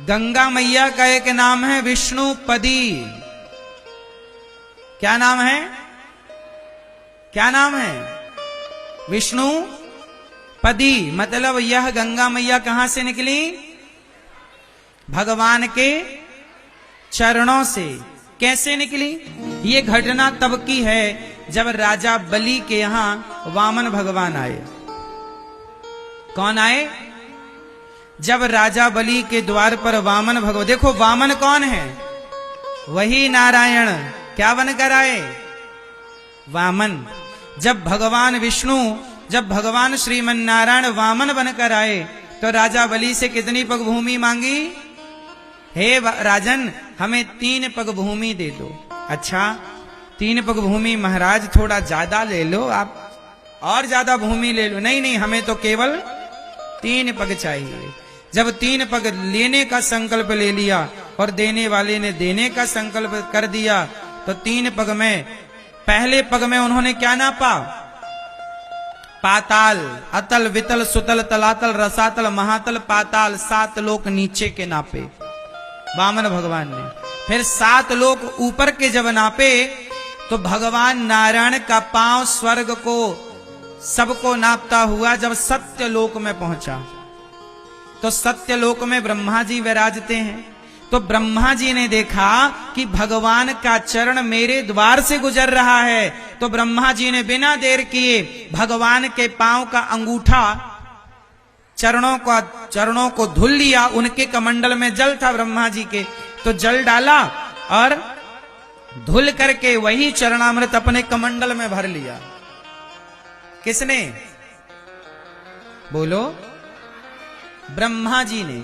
गंगा मैया का एक नाम है विष्णुपदी। क्या नाम है? क्या नाम है? विष्णुपदी। मतलब यह गंगा मैया कहां से निकली? भगवान के चरणों से। कैसे निकली? ये घटना तब की है जब राजा बलि के यहां वामन भगवान आए। कौन आए? जब राजा बलि के द्वार पर वामन भगवान, देखो वामन कौन है? वही नारायण। क्या बनकर आए? वामन। जब भगवान विष्णु, जब भगवान श्रीमन नारायण वामन बनकर आए तो राजा बलि से कितनी पग भूमि मांगी? हे राजन, हमें 3 पग भूमि दे दो। अच्छा 3 पग भूमि महाराज, थोड़ा ज्यादा ले लो, आप और ज्यादा भूमि ले लो। नहीं नहीं, हमें तो केवल 3 पग चाहिए। जब 3 पग लेने का संकल्प ले लिया और देने वाले ने देने का संकल्प कर दिया तो 3 पग में, पहले पग में उन्होंने क्या नापा? पाताल, अतल, वितल, सुतल, तलातल, रसातल, महातल, पाताल, 7 लोक नीचे के नापे वामन भगवान ने। फिर 7 लोक ऊपर के जब नापे तो भगवान नारायण का पांव स्वर्ग को सबको नापता हुआ जब सत्यलोक में पहुंचा तो सत्यलोक में ब्रह्मा जी विराजते हैं। तो ब्रह्मा जी ने देखा कि भगवान का चरण मेरे द्वार से गुजर रहा है तो ब्रह्मा जी ने बिना देर किए भगवान के पांव का अंगूठा चरणों को धुल लिया। उनके कमंडल में जल था ब्रह्मा जी के, तो जल डाला और धुल करके वही चरणामृत अपने कमंडल में भर लिया। किसने? बोलो। ब्रह्मा जी ने।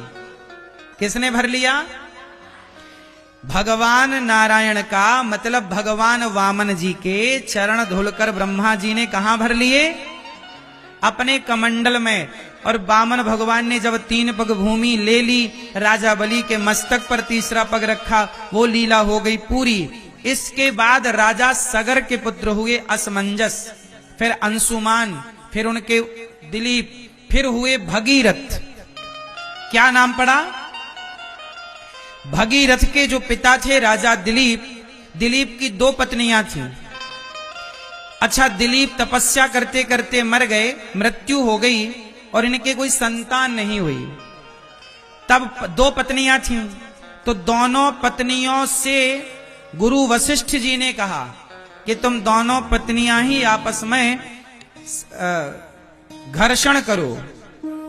किसने भर लिया? भगवान नारायण का, मतलब भगवान वामन जी के चरण धुलकर ब्रह्मा जी ने कहां भर लिए? अपने कमंडल में। और वामन भगवान ने जब 3 पग भूमि ले ली, राजा बलि के मस्तक पर तीसरा पग रखा, वो लीला हो गई पूरी। इसके बाद राजा सगर के पुत्र हुए असमंजस, फिर अंशुमान, फिर उनके दिलीप, फिर हुए भगीरथ। क्या नाम पड़ा? भगीरथ के जो पिता थे राजा दिलीप, दिलीप की 2 पत्नियां थीं। अच्छा, दिलीप तपस्या करते करते मर गए, मृत्यु हो गई और इनके कोई संतान नहीं हुई। तब 2 पत्नियां थीं, तो दोनों पत्नियों से गुरु वशिष्ठ जी ने कहा कि तुम दोनों पत्नियां ही आपस में घर्षण करो।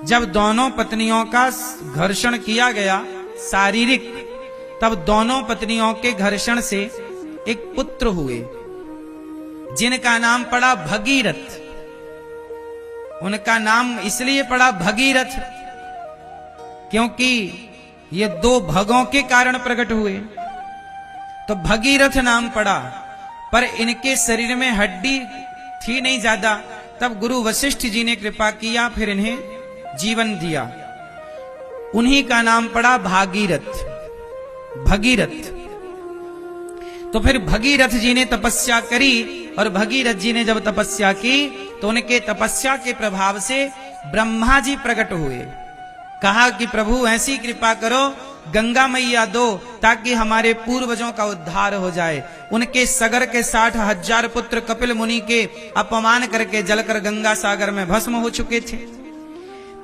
जब दोनों पत्नियों का घर्षण किया गया शारीरिक, तब दोनों पत्नियों के घर्षण से एक पुत्र हुए जिनका नाम पड़ा भगीरथ। उनका नाम इसलिए पड़ा भगीरथ क्योंकि ये 2 भगों के कारण प्रकट हुए, तो भगीरथ नाम पड़ा। पर इनके शरीर में हड्डी थी नहीं ज्यादा, तब गुरु वशिष्ठ जी ने कृपा किया, फिर इन्हें जीवन दिया। उन्हीं का नाम पड़ा भागीरथ, भगीरथ। तो फिर भगीरथ जी ने तपस्या करी और भगीरथ जी ने जब तपस्या की तो उनके तपस्या के प्रभाव से ब्रह्मा जी प्रकट हुए। कहा कि प्रभु ऐसी कृपा करो, गंगा मैया दो ताकि हमारे पूर्वजों का उद्धार हो जाए। उनके सगर के 60,000 पुत्र कपिल मुनि के अपमान करके जलकर गंगा सागर में भस्म हो चुके थे।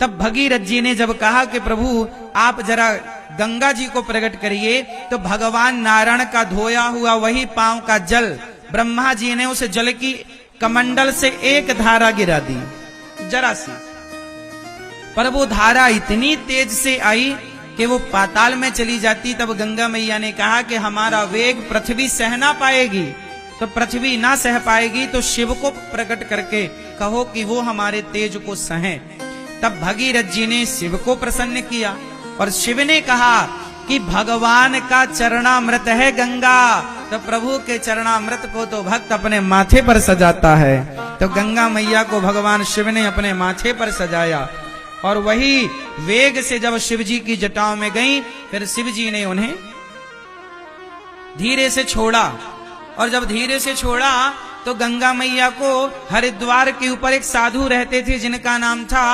तब भगीरथ जी ने जब कहा कि प्रभु आप जरा गंगा जी को प्रकट करिए, तो भगवान नारायण का धोया हुआ वही पांव का जल ब्रह्मा जी ने उस जल की कमंडल से एक धारा गिरा दी, जरा सी। पर वो धारा इतनी तेज से आई कि वो पाताल में चली जाती। तब गंगा मैया ने कहा कि हमारा वेग पृथ्वी सह ना पाएगी, तो पृथ्वी ना सह पाएगी तो शिव को प्रकट करके कहो कि वो हमारे तेज को सहें। तब भगीरथ जी ने शिव को प्रसन्न किया और शिव ने कहा कि भगवान का चरणामृत है गंगा, तो प्रभु के चरणामृत को तो भक्त अपने माथे पर सजाता है। तो गंगा मैया को भगवान शिव ने अपने माथे पर सजाया और वही वेग से जब शिव जी की जटाओं में गई, फिर शिव जी ने उन्हें धीरे से छोड़ा। और जब धीरे से छोड़ा तो गंगा मैया को हरिद्वार के ऊपर एक साधु रहते थे जिनका नाम था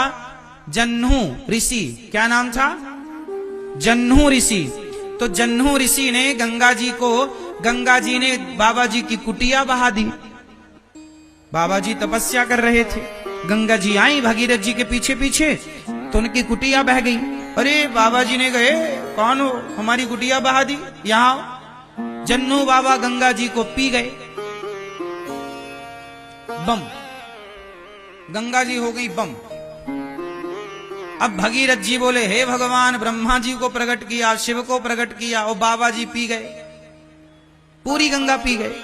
जन्हू ऋषि। क्या नाम था? जन्हू ऋषि। तो जन्हू ऋषि ने गंगा जी ने बाबा जी की कुटिया बहा दी। बाबा जी तपस्या कर रहे थे, गंगा जी आई भगीरथ जी के पीछे पीछे, तो उनकी कुटिया बह गई। अरे बाबा जी ने कहे, कौन हो, हमारी कुटिया बहा दी, यहां। जन्नू बाबा गंगा जी को पी गए, बम, गंगा जी हो गई बम। अब भगीरथ जी बोले, हे भगवान, ब्रह्मा जी को प्रकट किया, शिव को प्रकट किया, और बाबा जी पी गए, पूरी गंगा पी गए।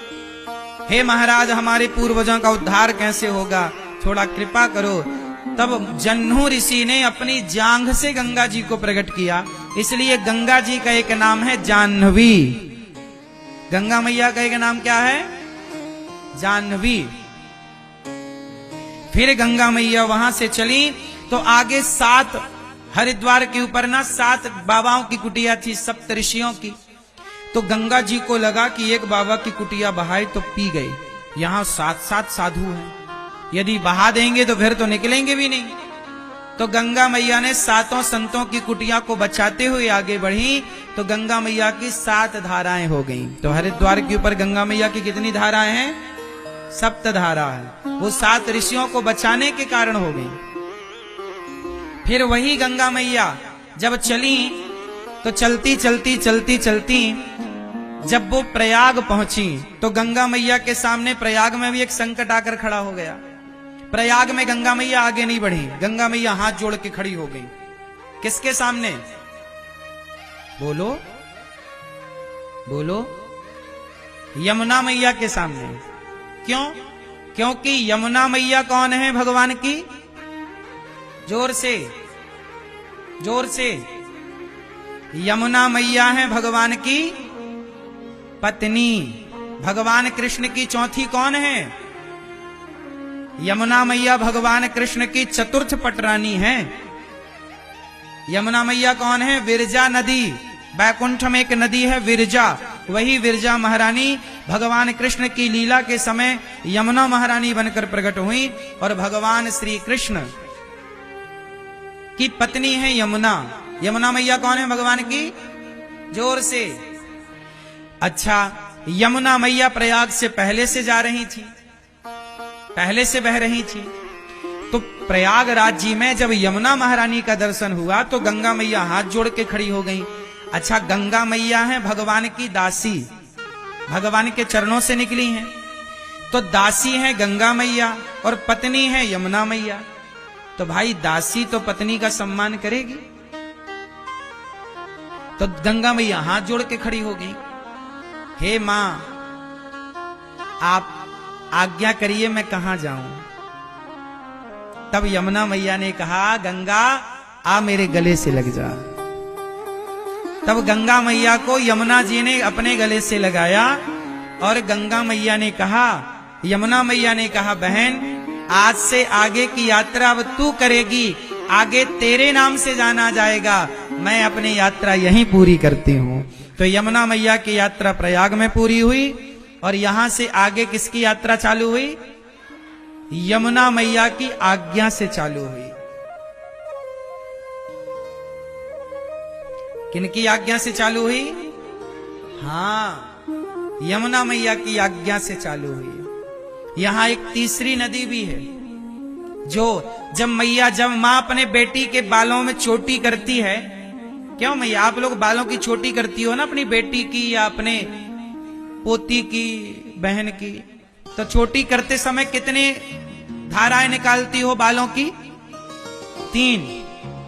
हे महाराज, हमारे पूर्वजों का उद्धार कैसे होगा, थोड़ा कृपा करो। तब जन्हू ऋषि ने अपनी जांघ से गंगा जी को प्रकट किया, इसलिए गंगा जी का एक नाम है जाह्नवी। गंगा मैया का एक नाम क्या है? जाह्नवी। फिर गंगा मैया वहां से चली तो आगे 7 हरिद्वार के ऊपर ना 7 बाबाओं की कुटिया थी, सप्त ऋषियों की। तो गंगा जी को लगा कि एक बाबा की कुटिया बहाई तो पी गई, यहां 7 साधु हैं, यदि बहा देंगे तो फिर तो निकलेंगे भी नहीं। तो गंगा मैया ने 7 संतों की कुटिया को बचाते हुए आगे बढ़ी, तो गंगा मैया की 7 धाराएं हो गईं। तो हरिद्वार के ऊपर गंगा मैया की कितनी धाराएं हैं? 7 धारा है। वो 7 ऋषियों को बचाने के कारण हो गई। फिर वही गंगा मैया जब चली तो चलती चलती चलती चलती जब वो प्रयाग पहुंची तो गंगा मैया के सामने प्रयाग में भी एक संकट आकर खड़ा हो गया। प्रयाग में गंगा मैया आगे नहीं बढ़ी, गंगा मैया हाथ जोड़ के खड़ी हो गई। किसके सामने? बोलो बोलो, यमुना मैया के सामने। क्यों? क्योंकि यमुना मैया कौन है भगवान की? जोर से, जोर से। यमुना मैया है भगवान की पत्नी। भगवान कृष्ण की चौथी कौन है? यमुना मैया भगवान कृष्ण की चतुर्थ पटरानी है। यमुना मैया कौन है? विरजा नदी। बैकुंठ में एक नदी है विरजा, वही विरजा महारानी भगवान कृष्ण की लीला के समय यमुना महारानी बनकर प्रकट हुई और भगवान श्री कृष्ण की पत्नी है यमुना। यमुना मैया कौन है भगवान की? जोर से। अच्छा, यमुना मैया प्रयाग से पहले से जा रही थी, पहले से बह रही थी। तो प्रयाग राज्य में जब यमुना महारानी का दर्शन हुआ तो गंगा मैया हाथ जोड़ के खड़ी हो गई। अच्छा, गंगा मैया है भगवान की दासी, भगवान के चरणों से निकली हैं, तो दासी है गंगा मैया और पत्नी है यमुना मैया। तो भाई दासी तो पत्नी का सम्मान करेगी। तो गंगा मैया हाथ जोड़ के खड़ी हो गई, हे मां आप आज्ञा करिए मैं कहां जाऊं। तब यमुना मैया ने कहा, गंगा आ मेरे गले से लग जा। तब गंगा मैया को यमुना जी ने अपने गले से लगाया और गंगा मैया ने कहा, यमुना मैया ने कहा, बहन आज से आगे की यात्रा अब तू करेगी, आगे तेरे नाम से जाना जाएगा, मैं अपनी यात्रा यहीं पूरी करती हूं। तो यमुना मैया की यात्रा प्रयाग में पूरी हुई और यहां से आगे किसकी यात्रा चालू हुई? यमुना मैया की आज्ञा से चालू हुई। किनकी आज्ञा से चालू हुई? हाँ, यमुना मैया की आज्ञा से चालू हुई। यहां एक तीसरी नदी भी है जो जब मां अपने बेटी के बालों में चोटी करती है, क्यों मैया आप लोग बालों की चोटी करती हो ना अपनी बेटी की या अपने पोती की, बहन की, तो चोटी करते समय कितने धाराएं निकालती हो बालों की? 3।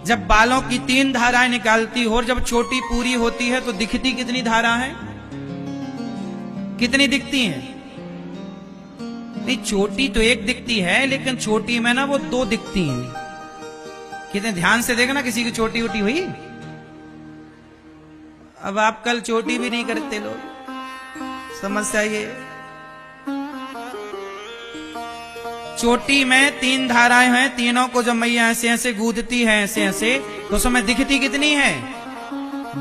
जब बालों की 3 धाराएं निकालती हो और जब चोटी पूरी होती है तो दिखती कितनी धारा है? कितनी दिखती हैं? नहीं, चोटी तो एक दिखती है लेकिन चोटी में ना वो 2 दिखती हैं। कितने ध्यान से देखना, किसी की चोटी उटी हुई? अब आप कल चोटी भी नहीं करते लोग, समस्या ये। चोटी में 3 धाराएं हैं, तीनों को जब मैया ऐसे ऐसे गूंथती है ऐसे ऐसे, तो उसमें दिखती कितनी है?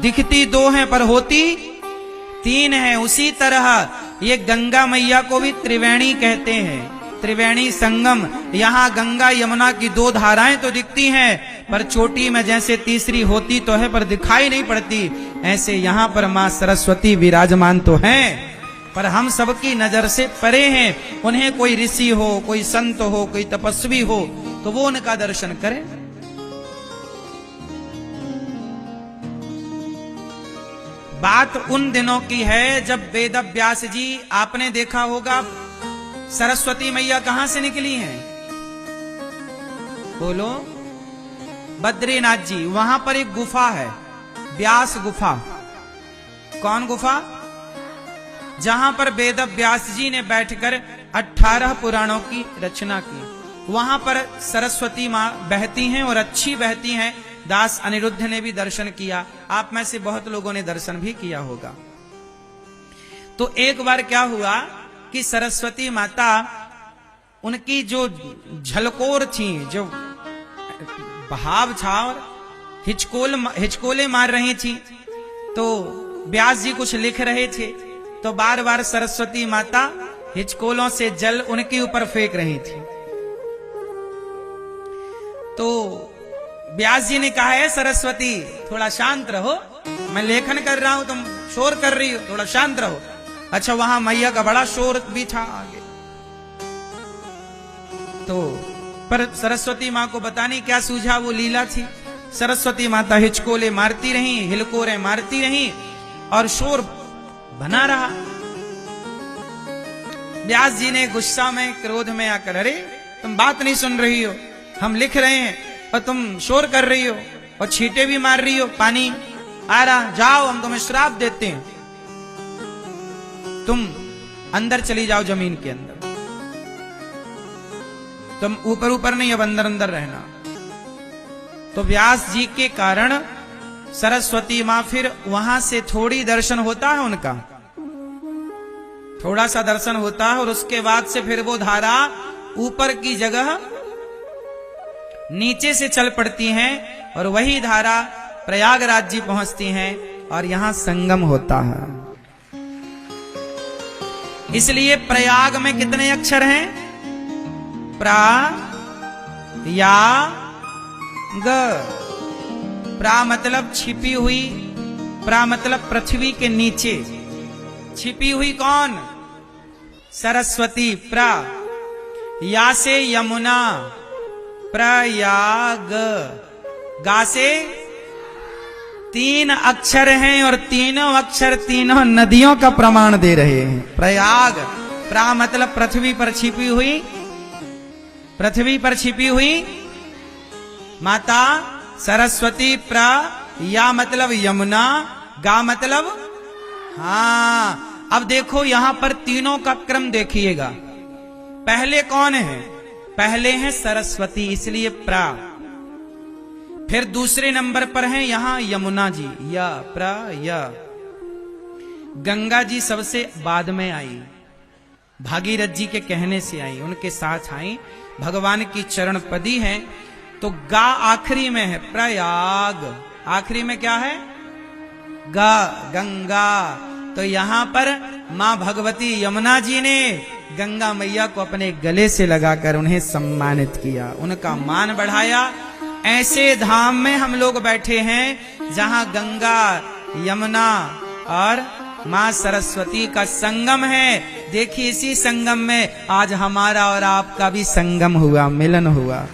दिखती 2 है पर होती 3 है। उसी तरह ये गंगा मैया को भी त्रिवेणी कहते हैं, त्रिवेणी संगम। यहाँ गंगा यमुना की 2 धाराएं तो दिखती हैं पर चोटी में जैसे तीसरी होती तो है पर दिखाई नहीं पड़ती, ऐसे यहाँ पर माँ सरस्वती विराजमान तो हैं पर हम सबकी नजर से परे हैं। उन्हें कोई ऋषि हो, कोई संत हो, कोई तपस्वी हो तो वो उनका दर्शन करे। बात उन दिनों की है जब वेद व्यास जी, आपने देखा होगा सरस्वती मैया कहां से निकली हैं? बोलो। बद्रीनाथ जी, वहां पर एक गुफा है, व्यास गुफा। कौन गुफा? जहां पर वेद व्यास जी ने बैठकर 18 पुराणों की रचना की। वहां पर सरस्वती मां बहती हैं और अच्छी बहती हैं। दास अनिरुद्ध ने भी दर्शन किया, आप में से बहुत लोगों ने दर्शन भी किया होगा। तो एक बार क्या हुआ कि सरस्वती माता, उनकी जो झलकोर थी, जो बहाव था और हिचकोले मार रही थी, तो व्यास जी कुछ लिख रहे थे तो बार बार सरस्वती माता हिचकोलों से जल उनके ऊपर फेंक रही थी। तो व्यास जी ने कहा है सरस्वती थोड़ा शांत रहो, मैं लेखन कर रहा हूं, तुम शोर कर रही हो, थोड़ा शांत रहो। अच्छा, वहां मैया का बड़ा शोर भी था आगे। तो पर सरस्वती मां को पता नहीं क्या सूझा, वो लीला थी। सरस्वती माता हिचकोले मारती रही, हिलकोरे मारती रही और शोर बना रहा। व्यास जी ने गुस्सा में, क्रोध में आकर, अरे तुम बात नहीं सुन रही हो, हम लिख रहे हैं और तुम शोर कर रही हो और छींटे भी मार रही हो, पानी आ रहा, जाओ हम तुम्हें श्राप देते हैं, तुम अंदर चली जाओ जमीन के अंदर, तुम ऊपर ऊपर नहीं, अब अंदर अंदर रहना। तो व्यास जी के कारण सरस्वती मां, फिर वहां से थोड़ी दर्शन होता है उनका, थोड़ा सा दर्शन होता है और उसके बाद से फिर वो धारा ऊपर की जगह नीचे से चल पड़ती हैं और वही धारा प्रयागराज जी पहुंचती हैं और यहां संगम होता है। इसलिए प्रयाग में कितने अक्षर हैं? प्रा या ग। प्रा मतलब छिपी हुई, प्रा मतलब पृथ्वी के नीचे छिपी हुई। कौन? सरस्वती। प्रा। या से यमुना, प्रयाग। गा से 3 अक्षर हैं और तीनों अक्षर तीनों नदियों का प्रमाण दे रहे हैं। प्रयाग। प्रा मतलब पृथ्वी पर छिपी हुई, पृथ्वी पर छिपी हुई माता सरस्वती। प्रा या मतलब यमुना, गा मतलब, हाँ। अब देखो यहां पर तीनों का क्रम देखिएगा, पहले कौन है? पहले है सरस्वती, इसलिए प्रा। फिर दूसरे नंबर पर है यहां यमुना जी, या प्रा या। गंगा जी सबसे बाद में आई, भागीरथ जी के कहने से आई, उनके साथ आई, भगवान की चरण पदी है। तो गा आखिरी में है, प्रयाग आखिरी में क्या है? गा, गंगा। तो यहां पर मां भगवती यमुना जी ने गंगा मैया को अपने गले से लगाकर उन्हें सम्मानित किया, उनका मान बढ़ाया। ऐसे धाम में हम लोग बैठे हैं जहां गंगा, यमुना और मां सरस्वती का संगम है। देखिए इसी संगम में आज हमारा और आपका भी संगम हुआ, मिलन हुआ।